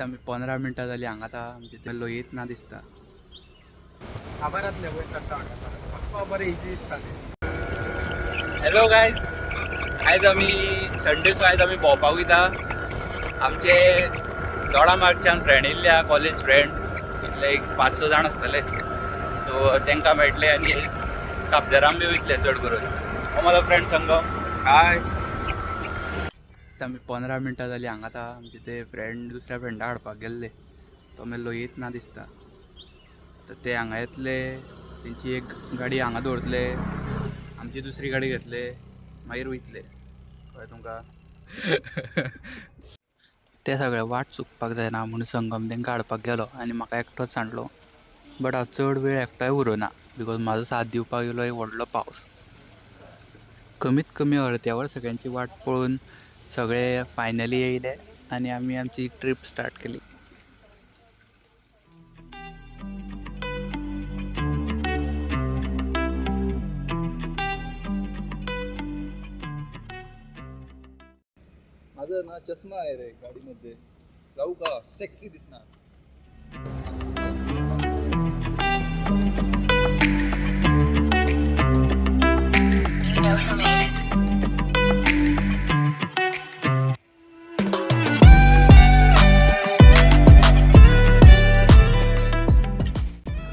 आम्ही 15 मिनटां जाली हांगा आतां आमचे ते लोयत ना दिसता. आभारातले वयर चडटा वांगडा वचपाक बरें इजी दिसता ते. हॅलो गायज, आयज आमी संडे सो आयज आमी भोंवपाक वयता. आमचे दोडामार्गच्यान फ्रेंड येयल्ल्या, कॉलेज फ्रेंड इतले एक 5-6 जाण आसतले. सो तांकां मेळटले आनी काबदराम बी वयतले चड करून. हो म्हाजो फ्रेंड संगम. हाय. आमी 15 मिनटां जाली हांगा आतां आमचे ते फ्रेंड दुसऱ्या फ्रेंडा हाडपाक गेल्ले. तो मागीर लोयत ना दिसता. तर ते हांगा येतले, तेंची एक गाडी हांगा दवरतले, आमची दुसरी गाडी घेतले, मागीर वयतले. कळ्ळें तुमकां? ते सगळे वाट चुकपाक जायना म्हणून संगम तांकां हाडपाक गेलो आनी म्हाका एकटोच सांडलो. बट हांव चड वेळ एकटोय उरूना बिकॉज म्हाजो साथ दिवपाक येयलो एक व्हडलो पावस. कमीत कमी अर्द्या वर सगळ्यांची वाट पळोवन सगळे फायनली येयले आनी आमी आमची ट्रीप स्टार्ट केली. माझा ना चष्मा आहे रे गाडीमध्ये. जाऊ का? सेक्सी दिसणार. You know who made it.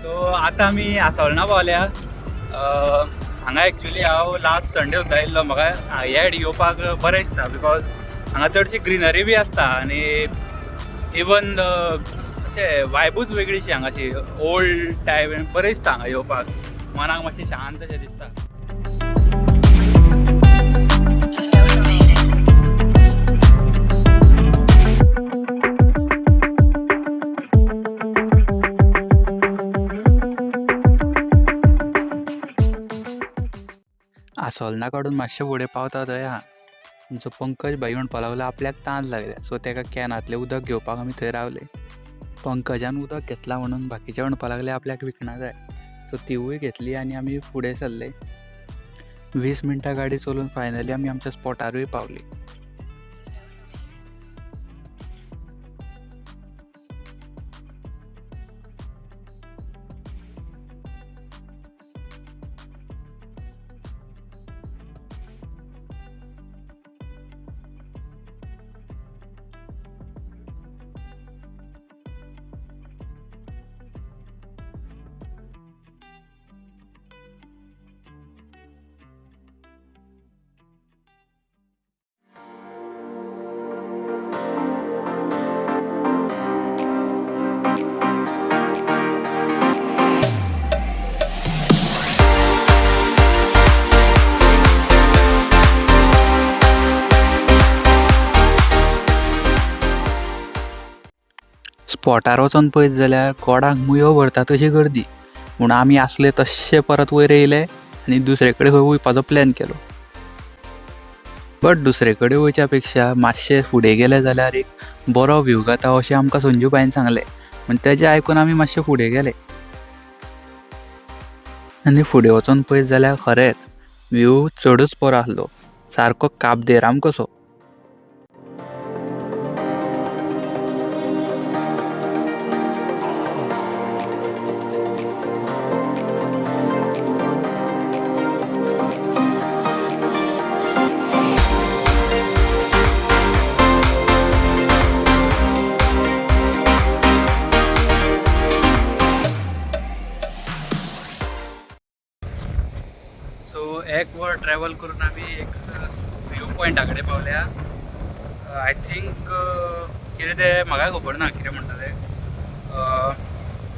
So आतां आमी आसोळणा पावल्या. हांगा एक्चुली हांव लास्ट संडे सुद्दां येयल्लो. म्हाका ह्या सायडीक येवपाक बरें दिसता बिकॉज हांगा चडशी ग्रिनरी बी आसता आनी इवन अशें वायबूच वेगळीशी हांगाची ओल्ड टायप बरें दिसता हांगा येवपाक. मनाक मातशें शांत अशें दिसता. You know who made it. आसोलना काडून मातशें फुडें पावता थंय आमचो पंकज भाई म्हणपाक लागलो आपल्याक तान लागल्या. सो ताका कॅनांतलें उदक घेवपाक आमी थंय रावले. पंकजान उदक घेतलां म्हणून बाकीचे म्हणपाक लागले आपल्याक विकना जाय. सो तिवूय घेतली आनी आमी फुडें सरले. 20 मिनटां गाडी चलोवन फायनली आमी आमच्या स्पॉटारूय पावली. स्पॉटार वचोन पळयत जाल्यार गोडाक मुयो भरता तशी गर्दी. म्हूण आमी आसले तश्शे परत वयर येयले आनी दुसरे कडेन खंय वयपाचो प्लॅन केलो. बट दुसरे कडेन वयच्या पेक्षा मातशे फुडें गेले जाल्यार एक बरो व्यू जाता अशें आमकां संजू बाईन सांगलें. म्हण तेजें आयकून आमी मातशे फुडें गेले आनी फुडें वचोन पळयत जाल्यार खरेंच व्यू चडूच बरो आसलो, सारको काब-दे-राम कसो. सो एक वर ट्रॅव्हल करून आमी एक व्यू पॉयंटा कडेन पावल्या. आय थिंक कितें तें म्हाका खबर ना कितें म्हणटा तें.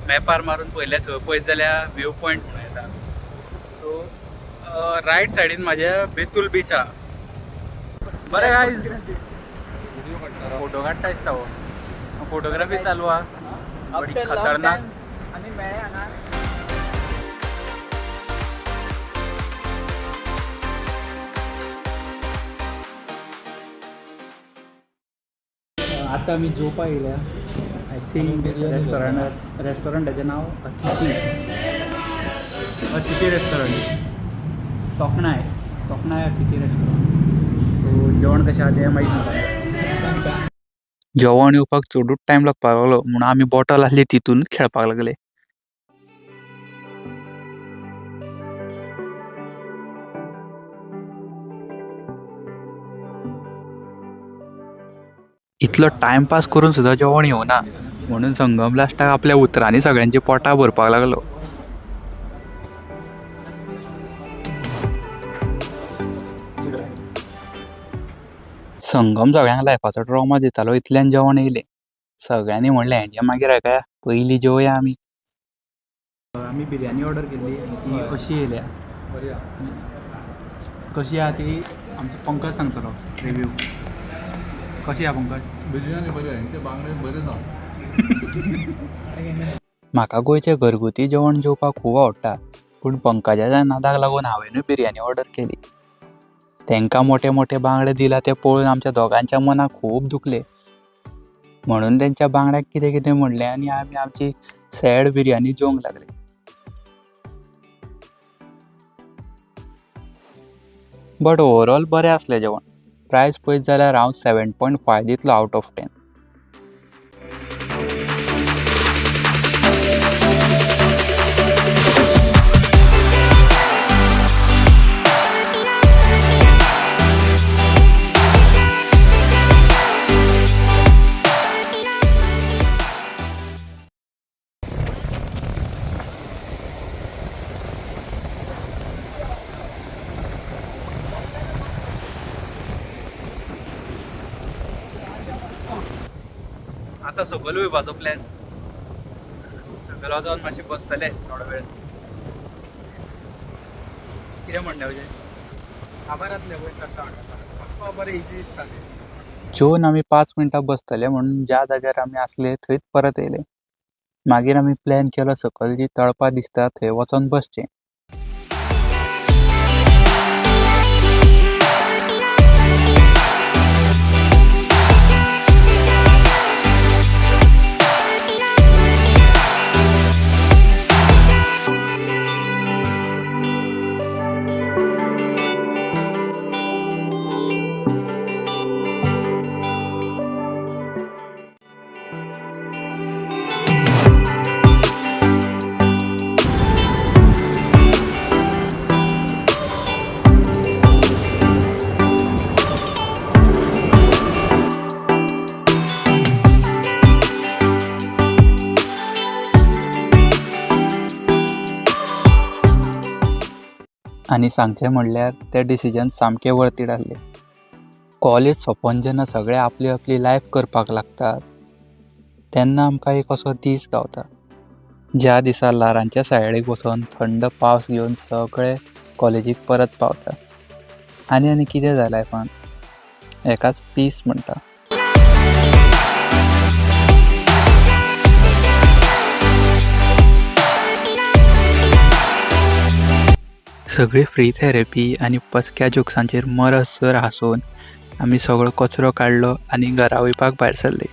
मॅपार मारून पयलें थंय पळयत जाल्यार व्यू पॉयंट म्हणून येता. सो रायट सायडीन म्हाज्या बेतूल बीच आहा. बरें गायज, फोटो काडटा दिसता हो. फोटोग्राफी चालू आहा. बरी खतरनाक. आनी मेळ्ळे हांगा. आतां आमी जेवपाक येयल्या. आय थिंक रेस्टॉरंटाचें नांव अतिथी रेस्टॉरंट. तोखणाय अतिथी रेस्टॉरंट. सो जेवण कशें आहा तें मागीर सांगता. जेवण येवपाक चडूच टायम लागपाक लागलो म्हणून आमी बॉटल आसली तितूनच खेळपाक लागले. इतलो टायमपास करून सुद्दां जेवण येवना म्हणून संगम लास्टाक आपल्या उतरांनी सगळ्यांची पोटां भरपाक लागलो. संगम सगळ्यांक लायफाचो ट्रॉमा दितालो इतल्यान जेवण येयलें. सगळ्यांनी म्हणलें हेंच्या मागीर हाका पयलीं जेवया आमी. आमी बिरयानी ऑर्डर केल्ली ती कशी येयल्या बऱ्या कशी आहा ती आमचो पंकज सांगतलो रिव्यू. कशी आहा पंकज? बिर्याणी बऱ्या हेंचे बांगडे बरे ना. म्हाका गोंयचें घरगुती जेवण जेवपाक खूब आवडटा पूण पंकजाच्या नादाक लागून हांवेनूय बिरयानी ऑर्डर केली. तांकां मोठे मोठे बांगडे दिला ते पळोवन आमच्या दोगांच्या मनाक खूब दुखलें म्हणून तेंच्या बांगड्याक कितें कितें म्हणलें आनी आमी आमची सॅड बिरयानी जेवंक लागले. बट ओवरऑल बरें आसलें जेवण. प्रायस पळयत जाल्यार हांव 7.5 दितलो आउट ऑफ 10. आतां सकयल वयपाचो प्लॅन. सकयल वचोन मातशें बसतले थोडो वेळ. कितें म्हणटा अजय? खबर जातलें वयर चडटा वचपाक बरें इजी दिसता तें. जेवन आमी 5 मिनटां बसतले म्हणून ज्या जाग्यार आमी आसले थंयच परत येयले. मागीर आमी प्लॅन केलो सकयल जी तळपां दिसता थंय वचोन बसचें. आनी सांगचें म्हणल्यार ते डिसिजन सामकें वर्थ इट आसलें. कॉलेज सोंपोवन जेन्ना सगळे आपली आपली लायफ करपाक लागतात तेन्ना आमकां एक असो दीस गावता ज्या दिसा लारांच्या सायडीक वचोन थंड पावस घेवन सगळे कॉलेजीक परत पावता. आनी कितें जाय लायफान? हेकाच पीस म्हणटा. सगळी फ्री थेरपी आनी पचक्या जोक्सांचेर मरसर हांसून आमी सगळो कचरो काडलो आनी घरा वयपाक भायर सरले.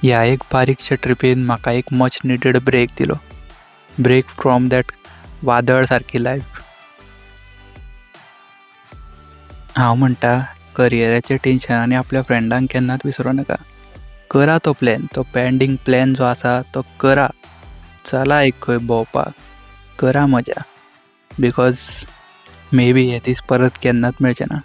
ह्या एक बारीकशे ट्रिपीन म्हाका एक मच निडेड ब्रेक दिलो. ब्रेक फ्रॉम दॅट वादळ सारकी लायफ. हांव म्हणटा करियराचे टेन्शनांनी आपल्या फ्रेंडांक केन्नाच विसरूं नाका. करा तो प्लॅन, तो पेंडींग प्लॅन जो आसा तो करा. चला एक खंय भोंवपाक, करा मजा. बिकॉज मे बी हे दीस परत केन्नाच मेळचे ना.